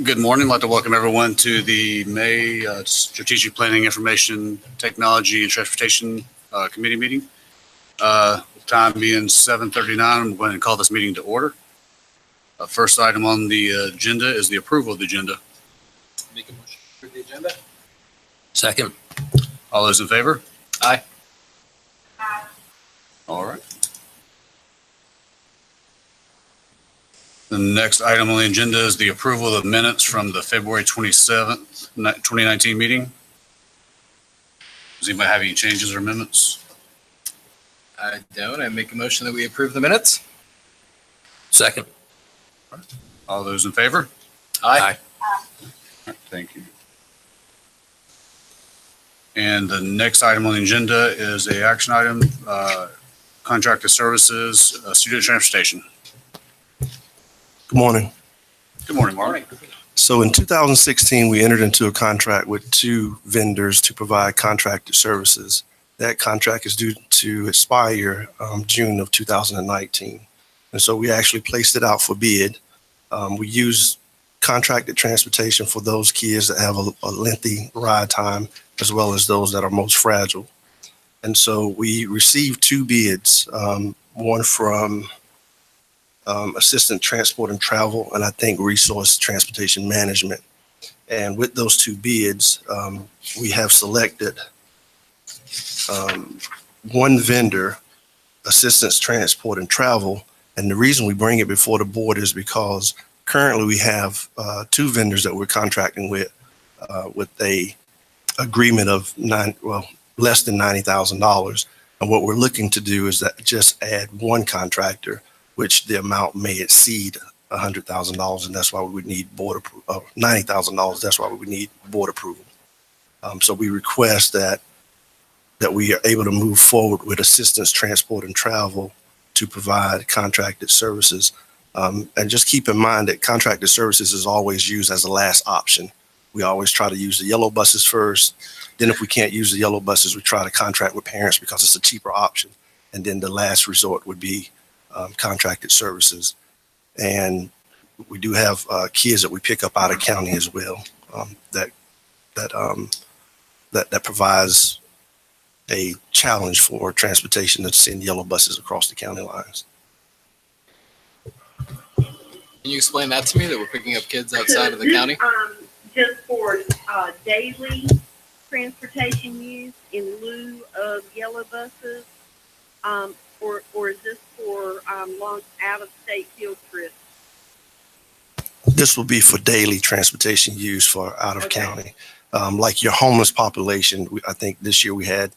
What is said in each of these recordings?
Good morning. I'd like to welcome everyone to the May Strategic Planning, Information Technology, and Transportation Committee meeting. Time being 7:39, I'm going to call this meeting to order. First item on the agenda is the approval of the agenda. Make a motion for the agenda. Second. All those in favor? Aye. Aye. All right. The next item on the agenda is the approval of minutes from the February 27th, 2019 meeting. Does anybody have any changes or amendments? I don't. I make a motion that we approve the minutes. Second. All those in favor? Aye. All right, thank you. And the next item on the agenda is a action item, contracted services, student transportation. Good morning. Good morning, Mark. So in 2016, we entered into a contract with two vendors to provide contracted services. That contract is due to expire June of 2019. And so we actually placed it out for bid. We use contracted transportation for those kids that have a lengthy ride time, as well as those that are most fragile. And so we received two bids, one from Assistant Transport and Travel, and I think Resource Transportation Management. And with those two bids, we have selected one vendor, Assistance Transport and Travel. And the reason we bring it before the board is because currently we have two vendors that we're contracting with a agreement of less than $90,000. And what we're looking to do is that just add one contractor, which the amount may exceed $100,000, and that's why we would need board approval. $90,000. That's why we would need board approval. So we request that we are able to move forward with Assistance Transport and Travel to provide contracted services. And just keep in mind that contracted services is always used as a last option. We always try to use the yellow buses first. Then if we can't use the yellow buses, we try to contract with parents because it's a cheaper option. And then the last resort would be contracted services. And we do have kids that we pick up out of county as well, that provides a challenge for transportation to send yellow buses across the county lines. Can you explain that to me, that we're picking up kids outside of the county? Just for daily transportation use in lieu of yellow buses, or is this for long out-of-state field trips? This will be for daily transportation use for out of county. Like your homeless population, I think this year we had,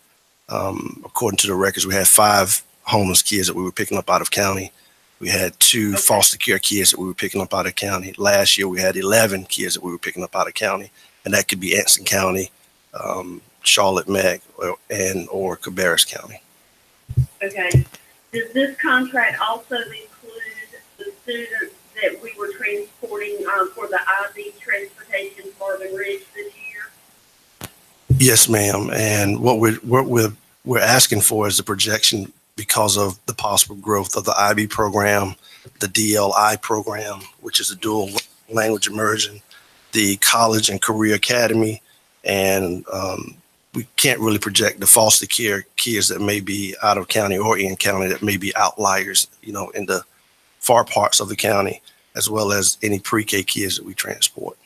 according to the records, we had 5 homeless kids that we were picking up out of county. We had 2 foster care kids that we were picking up out of county. Last year we had 11 kids that we were picking up out of county, and that could be Anson County, Charlotte Meg, or Cabarrus County. Okay. Does this contract also include the students that we were transporting for the IV transportation Marvin Ridge this year? Yes, ma'am. And what we're asking for is a projection because of the possible growth of the IB program, the DLI program, which is a dual language immersion, the college and career academy, and we can't really project the foster care kids that may be out of county or in county that may be outliers, in the far parts of the county, as well as any pre-K kids that we transport.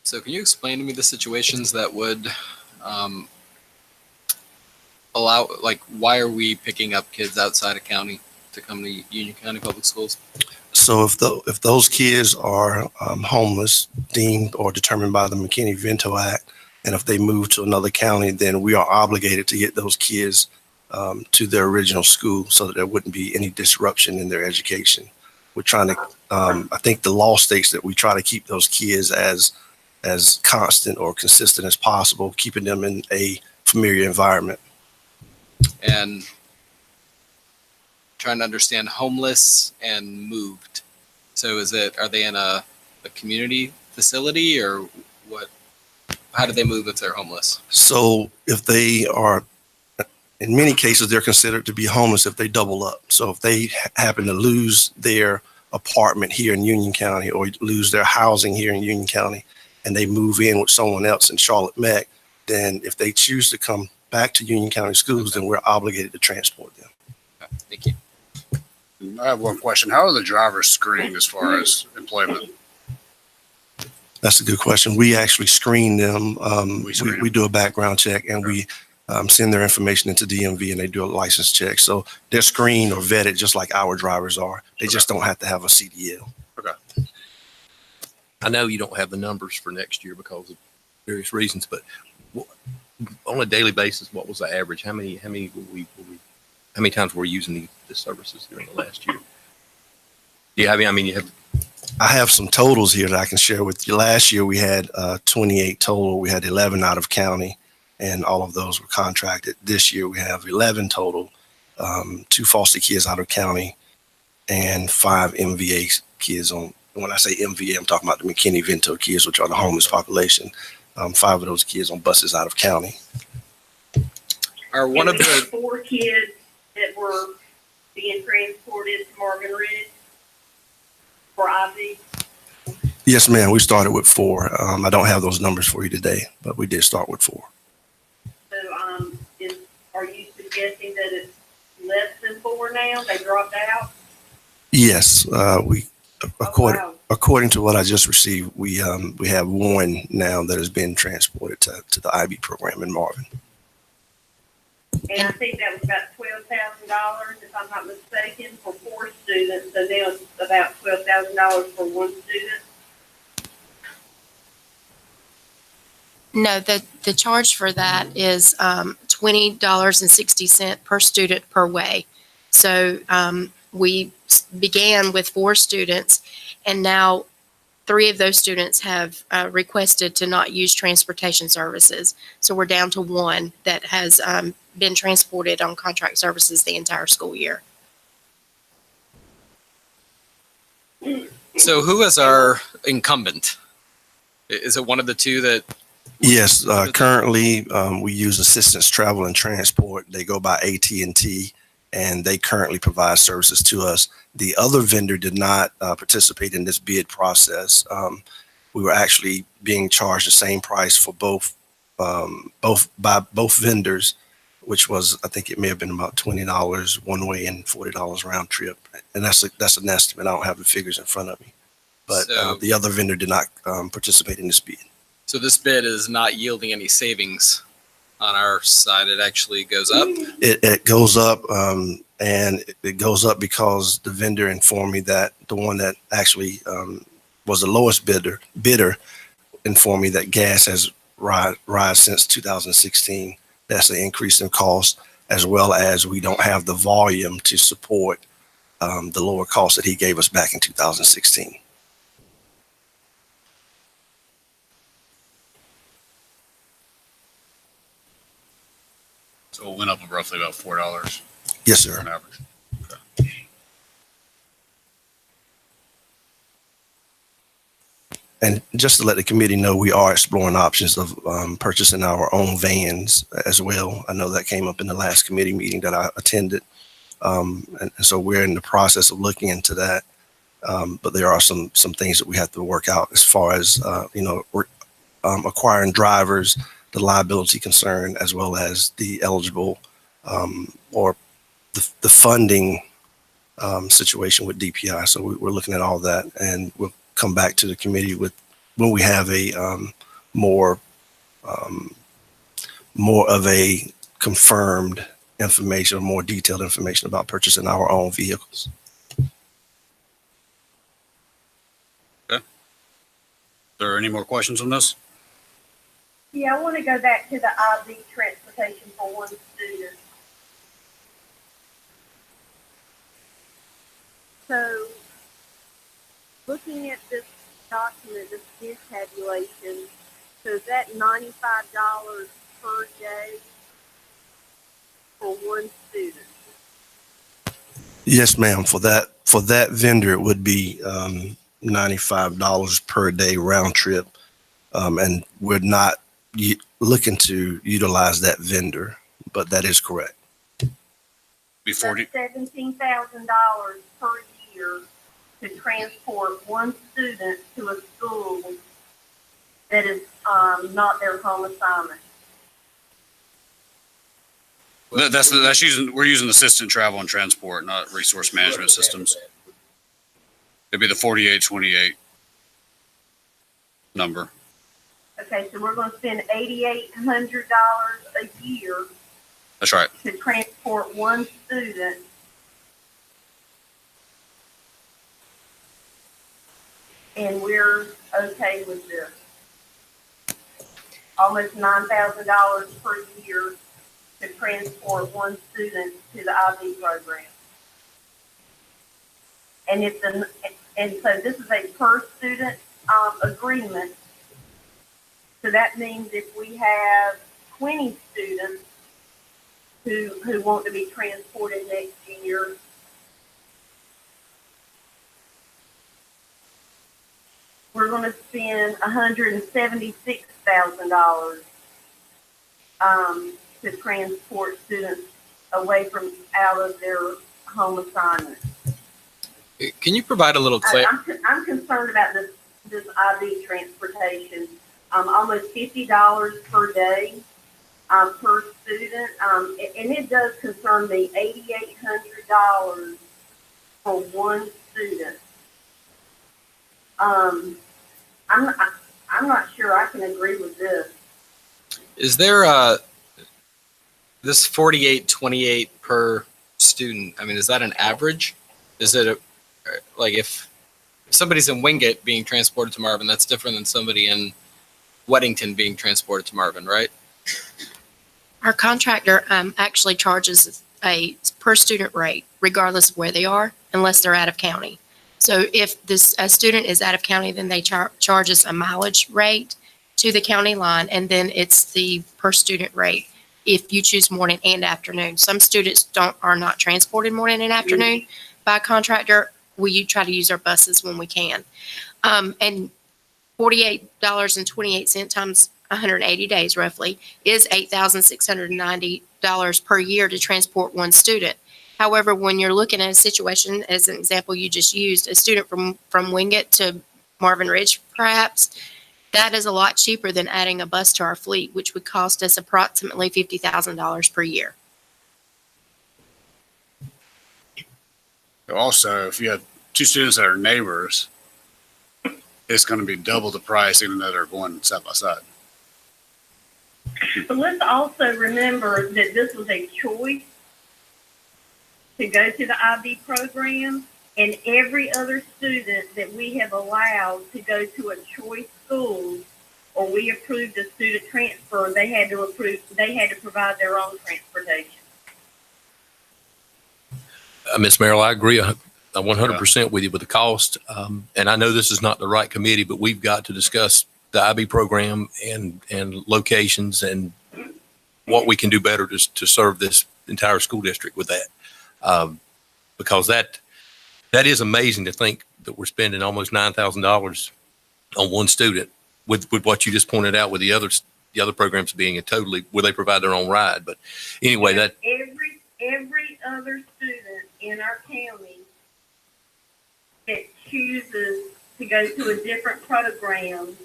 So can you explain to me the situations that would allow, like, why are we picking up kids outside of county to come to Union County Public Schools? So if those kids are homeless, deemed or determined by the McKinney-Vento Act, and if they move to another county, then we are obligated to get those kids to their original school so that there wouldn't be any disruption in their education. We're trying to, I think the law states that we try to keep those kids as constant or consistent as possible, keeping them in a familiar environment. And trying to understand homeless and moved. So are they in a community facility, or what? How do they move if they're homeless? So if they are in many cases, they're considered to be homeless if they double up. So if they happen to lose their apartment here in Union County or lose their housing here in Union County and they move in with someone else in Charlotte Meck, then if they choose to come back to Union County schools, then we're obligated to transport them. Okay, thank you. I have one question. How are the drivers screened as far as employment? That's a good question. We actually screen them. We screen them. We do a background check and we send their information into DMV and they do a license check. So they're screened or vetted just like our drivers are. They just don't have to have a CDL. I know you don't have the numbers for next year because of various reasons, but on a daily basis, what was the average? How many times were we using the services during the last year? Do you have, I have some totals here that I can share with you. Last year we had 28 total. We had 11 out of county and all of those were contracted. This year we have 11 total, 2 foster kids out of county and 5 MVA kids on. When I say MVA, I'm talking about the McKinney-Vento kids, which are the homeless population. 5 of those kids on buses out of county. Are one of And we had the 4 kids that were being transported to Marvin Ridge for IV. Yes, ma'am. We started with 4. I don't have those numbers for you today, but we did start with 4. So, are you suggesting that it's less than 4 now? They dropped out? Yes, Wow. according to what I just received, we have 1 now that has been transported to the IB program in Marvin. And I think that was about $12,000, if I'm not mistaken, for 4 students. So now it's about $12,000 for 1 student. No, the charge for that is $20.60 per student per way. So we began with 4 students, and now 3 of those students have requested to not use transportation services. So we're down to 1 that has been transported on contract services the entire school year. so who is our incumbent? Is it one of the 2 that Yes, currently we use Assistance Travel and Transport. They go by AT&T, and they currently provide services to us. The other vendor did not participate in this bid process. We were actually being charged the same price for both vendors, which was, I think it may have been about $20 one way and $40 round trip. And that's an estimate. I don't have the figures in front of me, but So- the other vendor did not participate in this bid. So this bid is not yielding any savings on our side. It actually goes up. It goes up, and it goes up because the vendor informed me that the one that actually was the lowest bidder informed me that gas has rise since 2016. That's an increase in cost, as well as we don't have the volume to support the lower cost that he gave us back in 2016. So it went up roughly about $4 Yes, sir. on average. And just to let the committee know, we are exploring options of purchasing our own vans as well. I know that came up in the last committee meeting that I attended. And so we're in the process of looking into that. But there are some things that we have to work out as far as, acquiring drivers, the liability concern, as well as the eligible or the funding situation with DPI. So we're looking at all that, and we'll come back to the committee with when we have a more of a confirmed information, or more detailed information about purchasing our own vehicles. Are there any more questions on this? Yeah, I want to go back to the IV transportation for 1 student. So, looking at this document, this bid tabulation, so is that $95 per day for 1 student? Yes, ma'am. For that vendor, it would be $95 per day round trip, and we're not looking to utilize that vendor, but that is correct. Be 40. $17,000 per year to transport one student to a school that is not their home assignment. That's using, we're using assistant travel and transport, not resource management systems. It'd be the 4828 number. Okay, so we're going to spend $8,800 a year That's right. to transport one student. And we're okay with this. Almost $9,000 per year to transport one student to the IB program. And so this is a per student agreement. So that means if we have 20 students who want to be transported next year, we're going to spend $176,000 to transport students away from out of their home assignment. Can you provide a little clarity? I'm concerned about this IB transportation. Almost $50 per day per student, and it does concern me. $8,800 for one student. I'm not sure I can agree with this. Is there this 4828 per student? I mean, is that an average? Is it like if somebody's in Wingate being transported to Marvin, that's different than somebody in Weddington being transported to Marvin, right? Our contractor actually charges a per student rate regardless of where they are, unless they're out of county. So if a student is out of county, then they charge us a mileage rate to the county line, and then it's the per student rate if you choose morning and afternoon. Some students are not transported morning and afternoon by a contractor. We try to use our buses when we can. And $48.28 times 180 days roughly is $8,690 per year to transport one student. However, when you're looking at a situation, as an example you just used, a student from Wingate to Marvin Ridge, perhaps, that is a lot cheaper than adding a bus to our fleet, which would cost us approximately $50,000 per year. Also, if you have two students that are neighbors, it's going to be double the price, even though they're going side by side. But let's also remember that this was a choice to go to the IB program, and every other student that we have allowed to go to a choice school, or we approved a student transfer, they had to provide their own transportation. Ms. Merrill, I agree 100% with you with the cost. And I know this is not the right committee, but we've got to discuss the IB program and locations and what we can do better to serve this entire school district with that. Because that is amazing to think that we're spending almost $9,000 on one student with what you just pointed out with the other programs being where they provide their own ride. But anyway, that every other student in our county that chooses to go to a different program,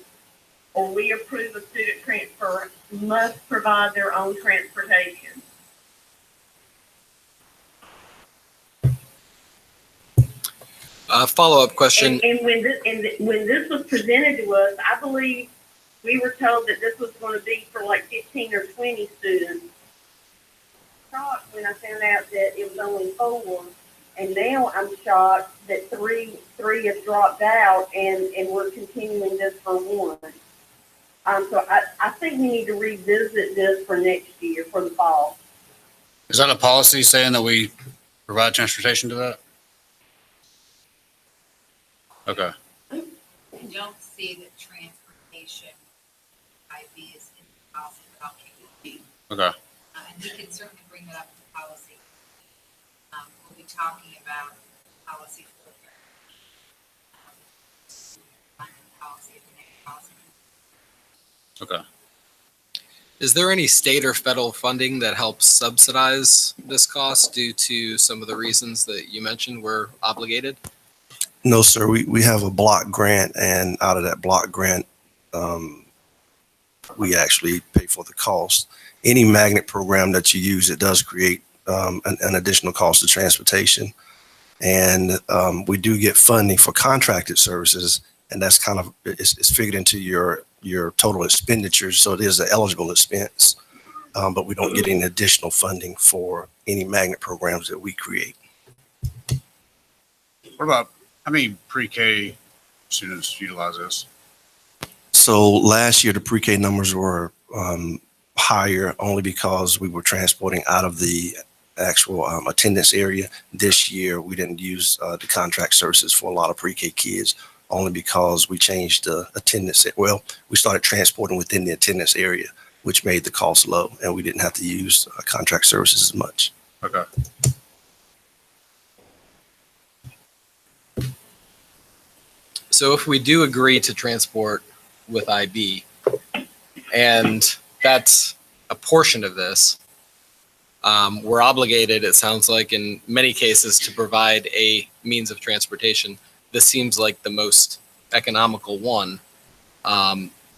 or we approve a student transfer, must provide their own transportation. Follow-up question. And when this was presented to us, I believe we were told that this was going to be for like 15 or 20 students. Shocked when I found out that it was only 4, and now I'm shocked that three have dropped out, and we're continuing this for 1. So I think we need to revisit this for next year, for the fall. Is that a policy saying that we provide transportation to that? Okay. I don't see that transportation IB is in the policy without KUB. Okay. And we can certainly bring that up to policy. We'll be talking about policy for policy at the next policy. Okay. Is there any state or federal funding that helps subsidize this cost due to some of the reasons that you mentioned we're obligated? No, sir. We have a block grant, and out of that block grant, we actually pay for the cost. Any magnet program that you use, it does create an additional cost of transportation. And we do get funding for contracted services, and that's kind of, it's figured into your total expenditures. So it is an eligible expense, but we don't get any additional funding for any magnet programs that we create. What about, how many pre-K students utilize this? So last year, the pre-K numbers were higher only because we were transporting out of the actual attendance area. This year, we didn't use the contract services for a lot of pre-K kids, only because we changed the attendance. Well, we started transporting within the attendance area, which made the cost low, and we didn't have to use contract services as much. Okay. So if we do agree to transport with IB, and that's a portion of this, we're obligated, it sounds like, in many cases, to provide a means of transportation. This seems like the most economical one.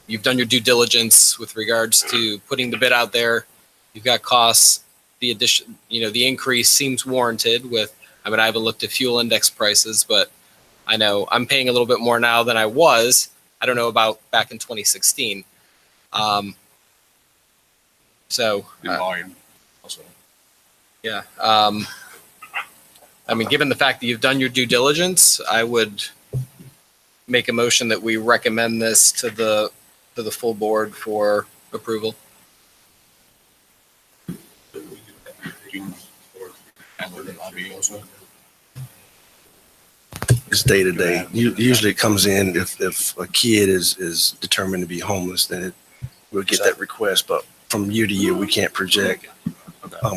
You've done your due diligence with regards to putting the bid out there. You've got costs. The addition, the increase seems warranted with, I haven't looked at fuel index prices, but I know I'm paying a little bit more now than I was. I don't know about back in 2016. So In volume also. yeah. Given the fact that you've done your due diligence, I would make a motion that we recommend this to the full board for approval. It's day to day. Usually it comes in if a kid is determined to be homeless, then we'll get that request. But from year to year, we can't project.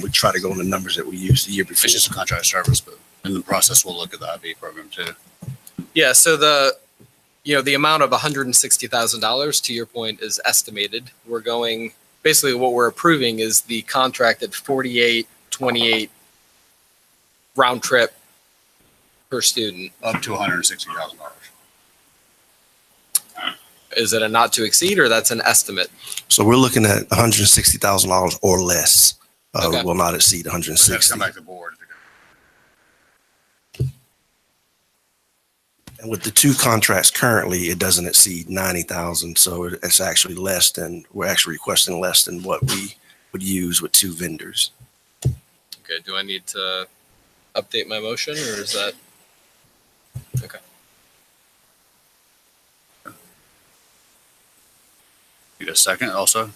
We try to go on the numbers that we used the year before. It's just a contract service, but in the process, we'll look at the IB program too. Yeah. So the amount of $160,000, to your point, is estimated. We're going, basically what we're approving is the contract at 48.28 round trip per student. Up to $160,000. Is it a not to exceed, or that's an estimate? So we're looking at $160,000 or less. Okay. Will not exceed Have to 160. come back to the board. And with the two contracts currently, it doesn't exceed 90,000. So it's actually less than, we're actually requesting less than what we would use with two vendors. Okay. Do I need to update my motion, or is that okay? Need a second also?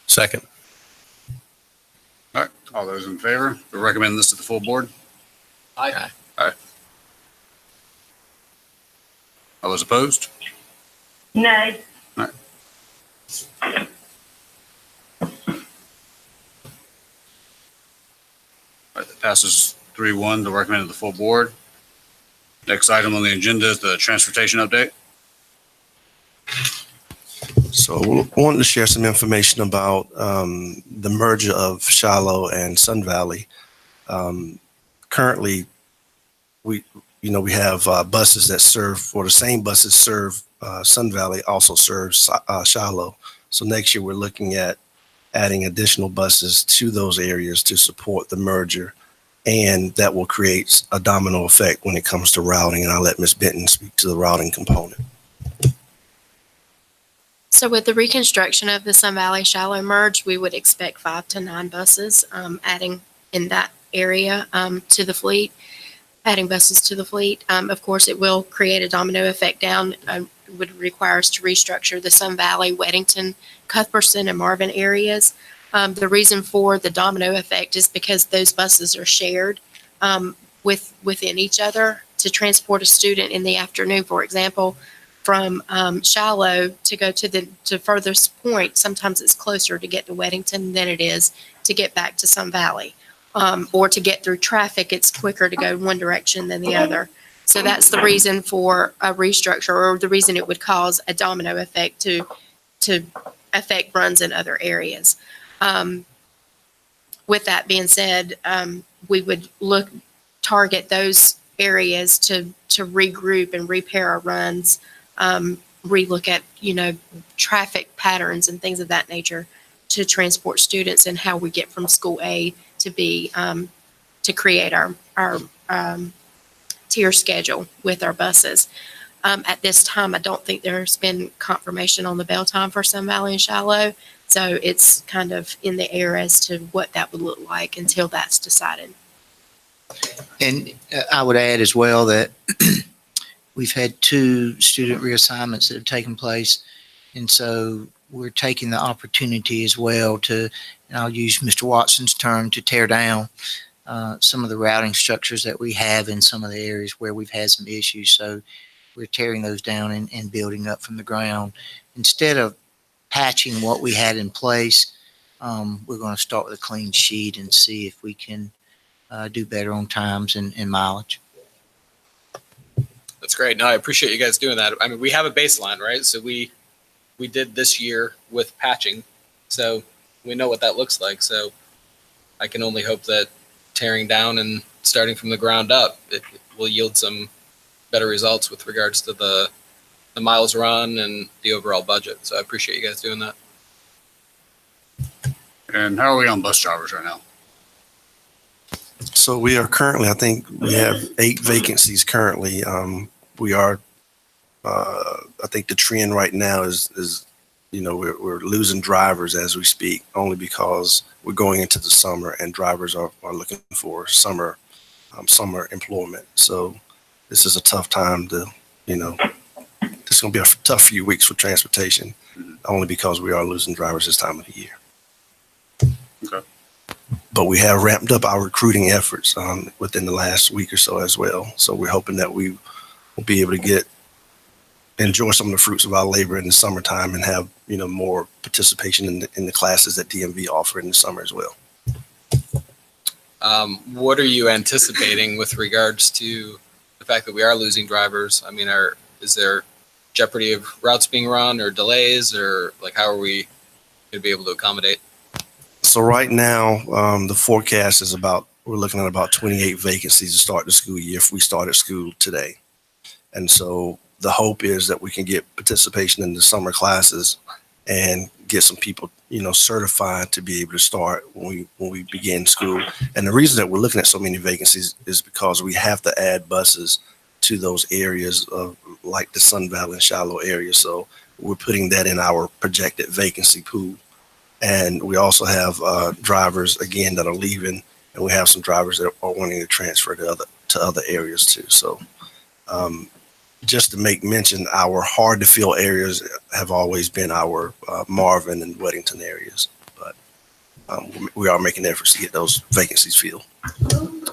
Second. All right, all those in favor, we recommend this to the full board. Aye. All those opposed? Nay. All right, that passes 3-1 to recommend to the full board. Next item on the agenda is the transportation update. So we wanted to share some information about the merger of Shiloh and Sun Valley. Currently, we have buses that serve, or the same buses serve Sun Valley, also serves Shiloh. So next year, we're looking at adding additional buses to those areas to support the merger. And that will create a domino effect when it comes to routing. And I'll let Ms. Benton speak to the routing component. So with the reconstruction of the Sun Valley Shiloh merge, we would expect 5 to 9 buses adding in that area to the fleet, adding buses to the fleet. Of course, it will create a domino effect down. It would require us to restructure the Sun Valley, Weddington, Cuthbertson, and Marvin areas. The reason for the domino effect is because those buses are shared within each other to transport a student in the afternoon, for example. From Shiloh to go to furthest point, sometimes it's closer to get to Weddington than it is to get back to Sun Valley. Or to get through traffic, it's quicker to go one direction than the other. So that's the reason for a restructure, or the reason it would cause a domino effect to affect runs in other areas. With that being said, we would target those areas to regroup and repair our runs, relook at, traffic patterns and things of that nature to transport students and how we get from school A to B, to create our tier schedule with our buses. At this time, I don't think there's been confirmation on the bell time for Sun Valley and Shiloh. So it's kind of in the air as to what that would look like until that's decided. And I would add as well that we've had 2 student reassignments that have taken place. And so we're taking the opportunity as well to, and I'll use Mr. Watson's term, to tear down some of the routing structures that we have in some of the areas where we've had some issues. So we're tearing those down and building up from the ground. Instead of patching what we had in place, we're going to start with a clean sheet and see if we can do better on times and mileage. That's great. No, I appreciate you guys doing that. I mean, we have a baseline, right? So we did this year with patching, so we know what that looks like. So I can only hope that tearing down and starting from the ground up, it will yield some better results with regards to the miles run and the overall budget. So I appreciate you guys doing that. And how are we on bus drivers right now? So we are currently, I think we have 8 vacancies currently. We are, I think the trend right now is we're losing drivers as we speak, only because we're going into the summer and drivers are looking for summer employment. So this is a tough time to, it's going to be a tough few weeks for transportation, only because we are losing drivers this time of the year. Okay. But we have ramped up our recruiting efforts within the last week or so as well. So we're hoping that we will be able to enjoy some of the fruits of our labor in the summertime and have, more participation in the classes that DMV offer in the summer as well. What are you anticipating with regards to the fact that we are losing drivers? I mean, is there jeopardy of routes being run or delays, or like how are we going to be able to accommodate? So right now, the forecast is we're looking at about 28 vacancies to start the school year if we started school today. And so the hope is that we can get participation in the summer classes and get some people, certified to be able to start when we begin school. And the reason that we're looking at so many vacancies is because we have to add buses to those areas of like the Sun Valley and Shiloh area. So we're putting that in our projected vacancy pool. And we also have drivers, again, that are leaving, and we have some drivers that are wanting to transfer to other areas too. So just to make mention, our hard to fill areas have always been our Marvin and Weddington areas, but we are making efforts to get those vacancies filled.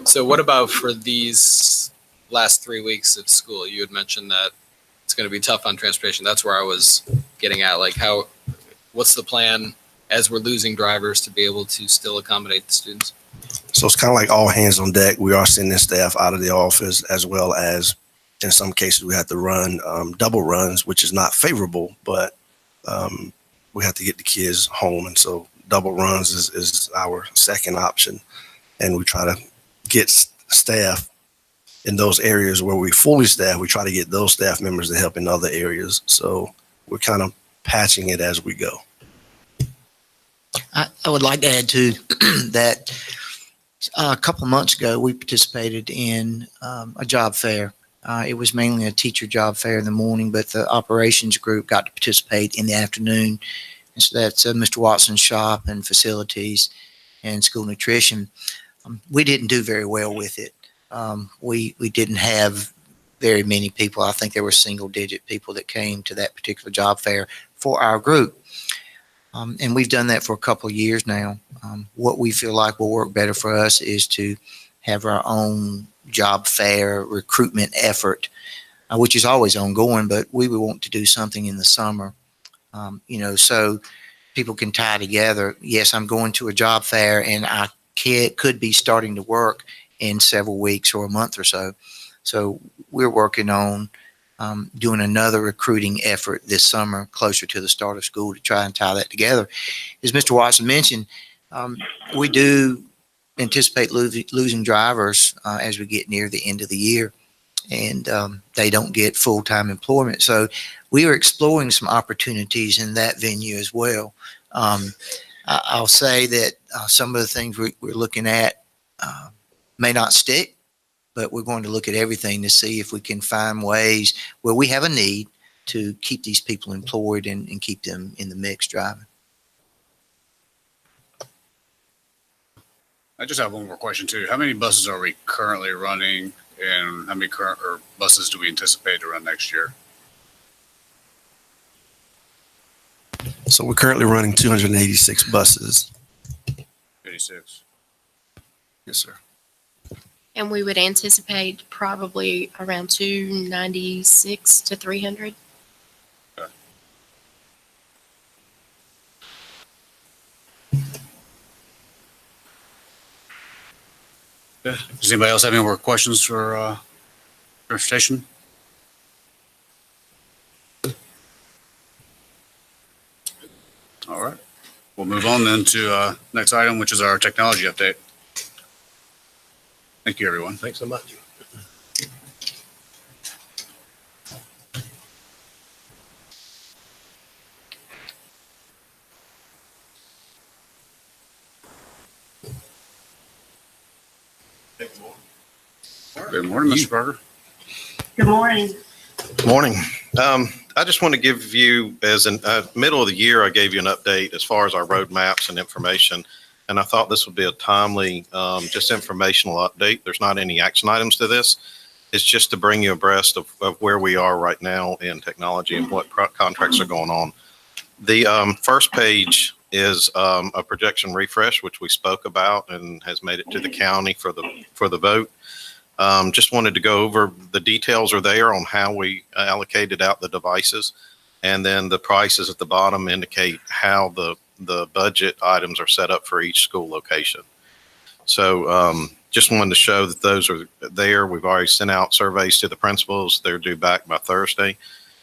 So what about for these last 3 weeks of school? You had mentioned that it's going to be tough on transportation. That's where I was getting at. Like what's the plan as we're losing drivers to be able to still accommodate the students? So it's kind of like all hands on deck. We are sending staff out of the office, as well as in some cases we have to run double runs, which is not favorable, but we have to get the kids home. And so double runs is our second option. And we try to get staff in those areas where we fully staff. We try to get those staff members to help in other areas. So we're kind of patching it as we go. I would like to add too that a couple of months ago, we participated in a job fair. It was mainly a teacher job fair in the morning, but the operations group got to participate in the afternoon. And so that's Mr. Watson's shop and facilities and school nutrition. We didn't do very well with it. We didn't have very many people. I think there were single digit people that came to that particular job fair for our group. And we've done that for a couple of years now. What we feel like will work better for us is to have our own job fair recruitment effort, which is always ongoing, but we would want to do something in the summer, so people can tie together. Yes, I'm going to a job fair and I could be starting to work in several weeks or a month or so. So we're working on doing another recruiting effort this summer, closer to the start of school, to try and tie that together. As Mr. Watson mentioned, we do anticipate losing drivers as we get near the end of the year, and they don't get full-time employment. So we are exploring some opportunities in that venue as well. I'll say that some of the things we're looking at may not stick, but we're going to look at everything to see if we can find ways where we have a need to keep these people employed and keep them in the mix driving. I just have one more question too. How many buses are we currently running, and how many buses do we anticipate to run next year? So we're currently running 286 buses. 86. Yes, sir. And we would anticipate probably around 296 to 300. Yeah. Does anybody else have any more questions for transportation? All right. We'll move on then to next item, which is our technology update. Thank you, everyone. Thanks so much. Good morning, Mr. Berger. Good morning. Morning. I just want to give you, as in middle of the year, I gave you an update as far as our roadmaps and information. And I thought this would be a timely, just informational update. There's not any action items to this. It's just to bring you abreast of where we are right now in technology and what contracts are going on. The first page is a projection refresh, which we spoke about and has made it to the county for the vote. Just wanted to go over the details are there on how we allocated out the devices. And then the prices at the bottom indicate how the budget items are set up for each school location. So just wanted to show that those are there. We've already sent out surveys to the principals. They're due back by Thursday.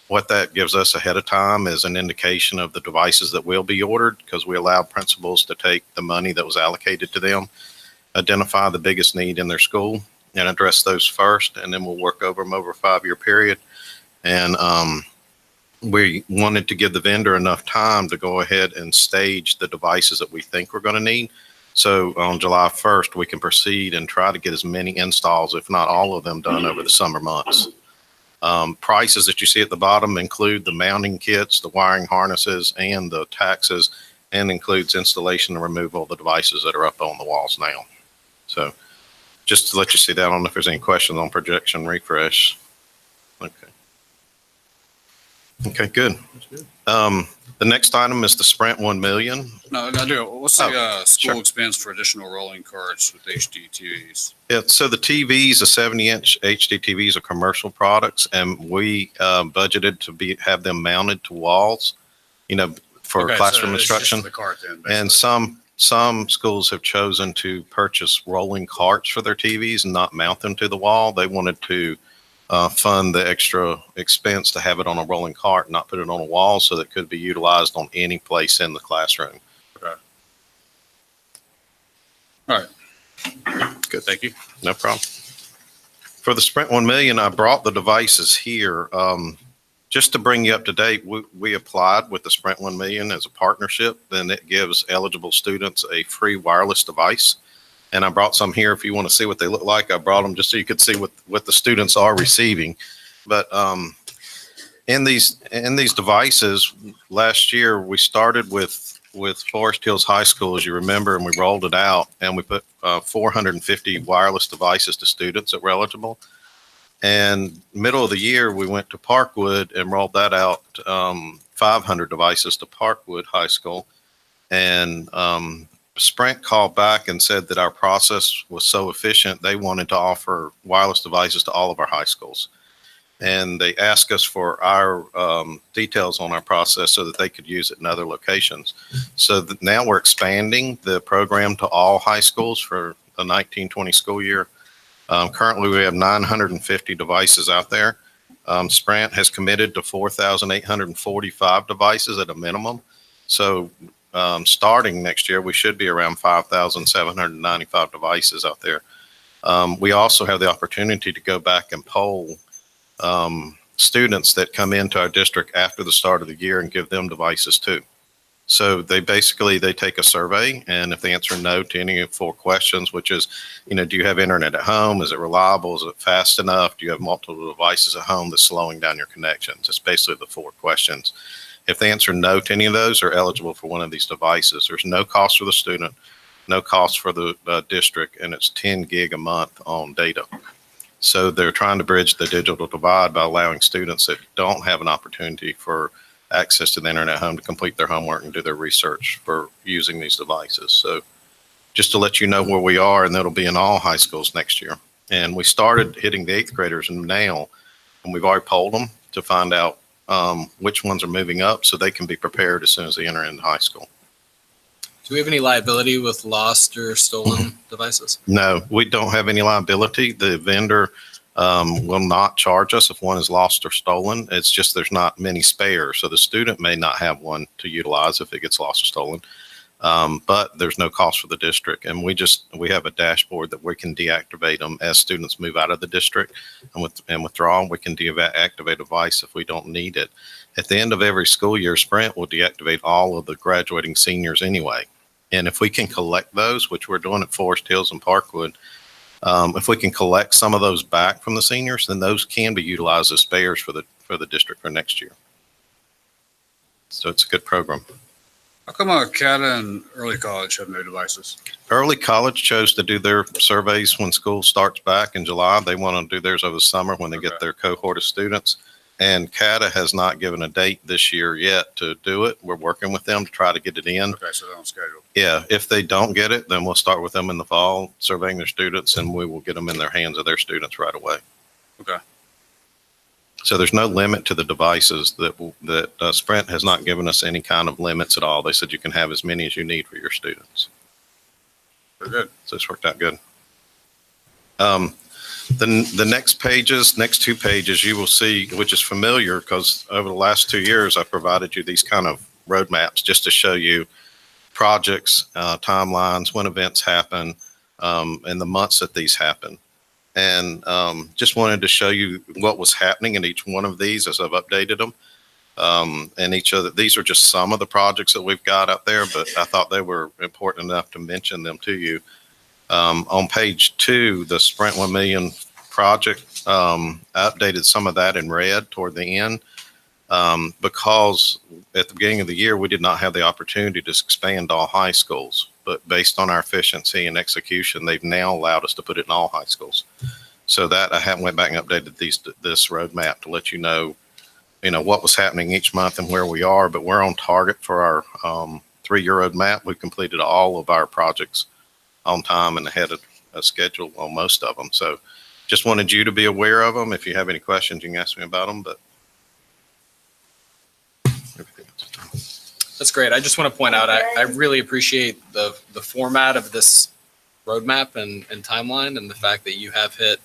What that gives us ahead of time is an indication of the devices that will be ordered, because we allowed principals to take the money that was allocated to them, identify the biggest need in their school, and address those first, and then we'll work over them over a 5-year period. And we wanted to give the vendor enough time to go ahead and stage the devices that we think we're going to need. So on July 1st, we can proceed and try to get as many installs, if not all of them, done over the summer months. Prices that you see at the bottom include the mounting kits, the wiring harnesses, and the taxes, and includes installation and removal of the devices that are up on the walls now. So just to let you see that. I don't know if there's any questions on projection refresh. Okay. Okay, good. The next item is the Sprint 1 million. No, I do. What's the school sure. expense for additional rolling carts with HD TVs? Yeah, so the TVs, the 70-inch HD TVs are commercial products, and we budgeted to have them mounted to walls, for Okay, classroom so it's just instruction. the cart then, And basically. some schools have chosen to purchase rolling carts for their TVs and not mount them to the wall. They wanted to fund the extra expense to have it on a rolling cart, not put it on a wall, so that it could be utilized on any place in the classroom. Okay. All right. Good. Thank you. No problem. For the Sprint 1 million, I brought the devices here. Just to bring you up to date, we applied with the Sprint 1 million as a partnership. Then it gives eligible students a free wireless device. And I brought some here if you want to see what they look like. I brought them just so you could see what the students are receiving. But in these devices, last year we started with Forest Hills High School, as you remember, and we rolled it out, and we put 450 wireless devices to students that were eligible. And middle of the year, we went to Parkwood and rolled that out, 500 devices to Parkwood High School. And Sprint called back and said that our process was so efficient, they wanted to offer wireless devices to all of our high schools. And they asked us for our details on our process so that they could use it in other locations. So that now we're expanding the program to all high schools for the 1920 school year. Currently, we have 950 devices out there. Sprint has committed to 4,845 devices at a minimum. So starting next year, we should be around 5,795 devices out there. We also have the opportunity to go back and poll students that come into our district after the start of the year and give them devices too. So they take a survey, and if they answer no to any of 4 questions, which is, do you have internet at home? Is it reliable? Is it fast enough? Do you have multiple devices at home that's slowing down your connections? It's basically the 4 questions. If they answer no to any of those, they're eligible for one of these devices. There's no cost for the student, no cost for the district, and it's 10 gig a month on data. So they're trying to bridge the digital divide by allowing students that don't have an opportunity for access to the internet at home to complete their homework and do their research for using these devices. So just to let you know where we are, and that'll be in all high schools next year. And we started hitting the 8th graders now, and we've already polled them to find out which ones are moving up so they can be prepared as soon as they enter into high school. Do we have any liability with lost or stolen devices? No, we don't have any liability. The vendor will not charge us if one is lost or stolen. It's just there's not many spares. So the student may not have one to utilize if it gets lost or stolen. But there's no cost for the district. And we have a dashboard that we can deactivate them as students move out of the district and withdraw. We can deactivate a device if we don't need it. At the end of every school year, Sprint will deactivate all of the graduating seniors anyway. And if we can collect those, which we're doing at Forest Hills and Parkwood, if we can collect some of those back from the seniors, then those can be utilized as spares for the district for next year. So it's a good program. How come CATA and early college have no devices? Early college chose to do their surveys when school starts back in July. They want to do theirs over the summer when they get their cohort of students. And CATA has not given a date this year yet to do it. We're working with them to try to get it in. Okay, so they're on schedule. Yeah, if they don't get it, then we'll start with them in the fall, surveying their students, and we will get them in their hands of their students right away. Okay. So there's no limit to the devices that Sprint has not given us any kind of limits at all. They said you can have as many as you need for your students. Very good. So it's worked out good. The next 2 pages you will see, which is familiar because over the last 2 years, I provided you these kind of roadmaps just to show you projects, timelines, when events happen, and the months that these happen. And just wanted to show you what was happening in each one of these as I've updated them. And these are just some of the projects that we've got out there, but I thought they were important enough to mention them to you. On page 2, the Sprint 1 Million project, I updated some of that in red toward the end because at the beginning of the year, we did not have the opportunity to expand all high schools. But based on our efficiency and execution, they've now allowed us to put it in all high schools. So that I went back and updated this roadmap to let you know what was happening each month and where we are. But we're on target for our 3-year roadmap. We've completed all of our projects on time and ahead of schedule on most of them. So just wanted you to be aware of them. If you have any questions, you can ask me about them. But everything else. That's great. I just want to point out, I really appreciate the format of this roadmap and timeline and the fact that you have hit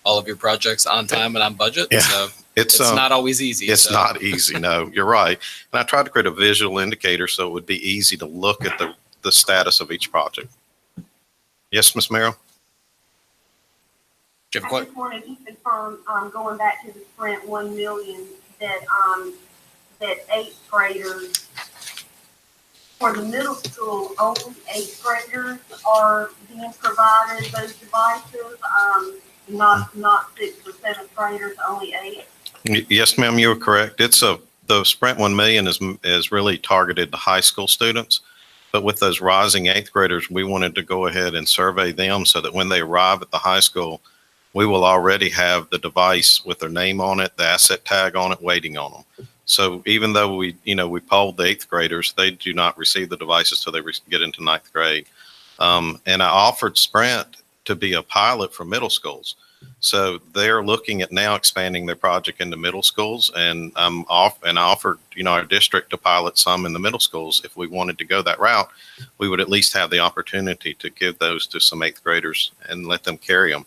all of your projects on time and on budget. Yeah. So it's not always easy. It's not easy. No, you're right. And I tried to create a visual indicator so it would be easy to look at the status of each project. Yes, Ms. Merrill? Do you have a I question? just wanted to confirm, going back to the Sprint 1 million, that 8th graders, for the middle school, only 8th graders are being provided those devices, not 6th or 7th graders, only 8. Yes, ma'am, you are correct. The Sprint 1 million is really targeted to high school students. But with those rising 8th graders, we wanted to go ahead and survey them so that when they arrive at the high school, we will already have the device with their name on it, the asset tag on it, waiting on them. So even though we polled the 8th graders, they do not receive the devices till they get into 9th grade. And I offered Sprint to be a pilot for middle schools. So they're looking at now expanding their project into middle schools, and I offered our district to pilot some in the middle schools. If we wanted to go that route, we would at least have the opportunity to give those to some 8th graders and let them carry them.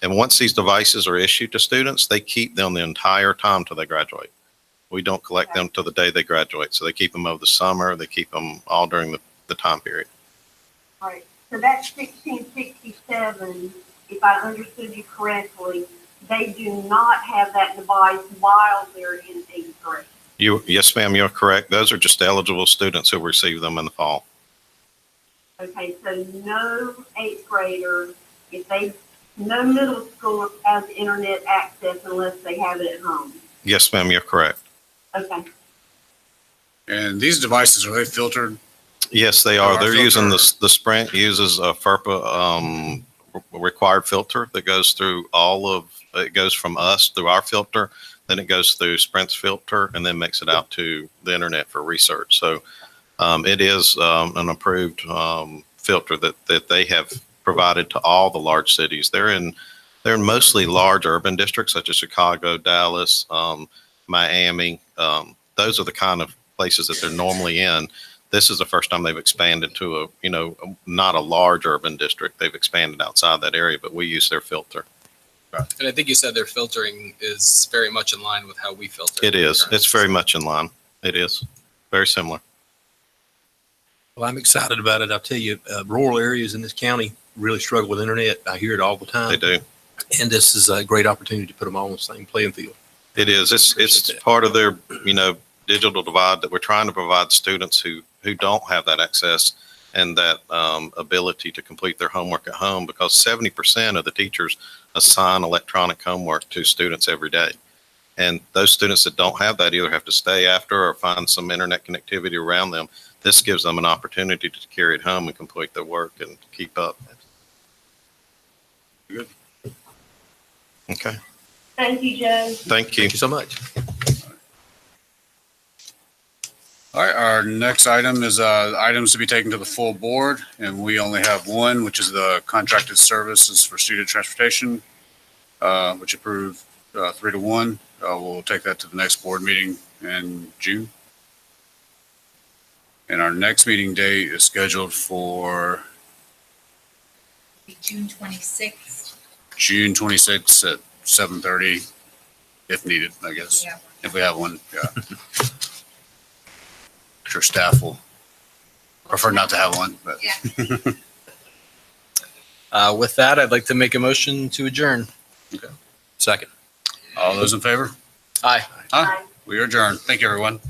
And once these devices are issued to students, they keep them the entire time till they graduate. We don't collect them till the day they graduate. So they keep them over the summer. They keep them all during the time period. All right, so that's 1667, if I understood you correctly, they do not have that device while they're in 8th grade. Yes, ma'am, you're correct. Those are just eligible students who receive them in the fall. Okay, so no 8th grader, no middle schooler has internet access unless they have it at home. Yes, ma'am, you're correct. Okay, And these devices, are they filtered? Yes, they are. Our They're using filter. the Sprint uses a FERPA required filter that goes through it goes from us through our filter, then it goes through Sprint's filter, and then makes it out to the internet for research. So it is an approved filter that they have provided to all the large cities. They're in mostly large urban districts such as Chicago, Dallas, Miami. Those are the kind of places that they're normally in. This is the first time they've expanded to not a large urban district. They've expanded outside that area, but we use their filter. And I think you said their filtering is very much in line with how we filter. It is. It's very much in line. It is very similar. Well, I'm excited about it. I'll tell you, rural areas in this county really struggle with internet. I hear it all the time. They do. And this is a great opportunity to put them all on the same playing field. It is. It's Appreciate that. part of their, digital divide that we're trying to provide students who don't have that access and that ability to complete their homework at home, because 70% of the teachers assign electronic homework to students every day. And those students that don't have that either have to stay after or find some internet connectivity around them. This gives them an opportunity to carry it home and complete their work and keep up. Good. Okay. thank you, Joe. Thank you. Thank you so much. All right, our next item is items to be taken to the full board, and we only have one, which is the contracted services for student transportation, which approved 3-1. We'll take that to the next board meeting in June. And our next meeting date is scheduled for June 26th. June 26th at 7:30, if needed, I guess, Yeah. if we have one, yeah. Sure staff will prefer not to have one, but. Yeah. With that, I'd like to make a motion to adjourn. Second. All those in favor? Aye. Aye. We are adjourned. Thank you, everyone.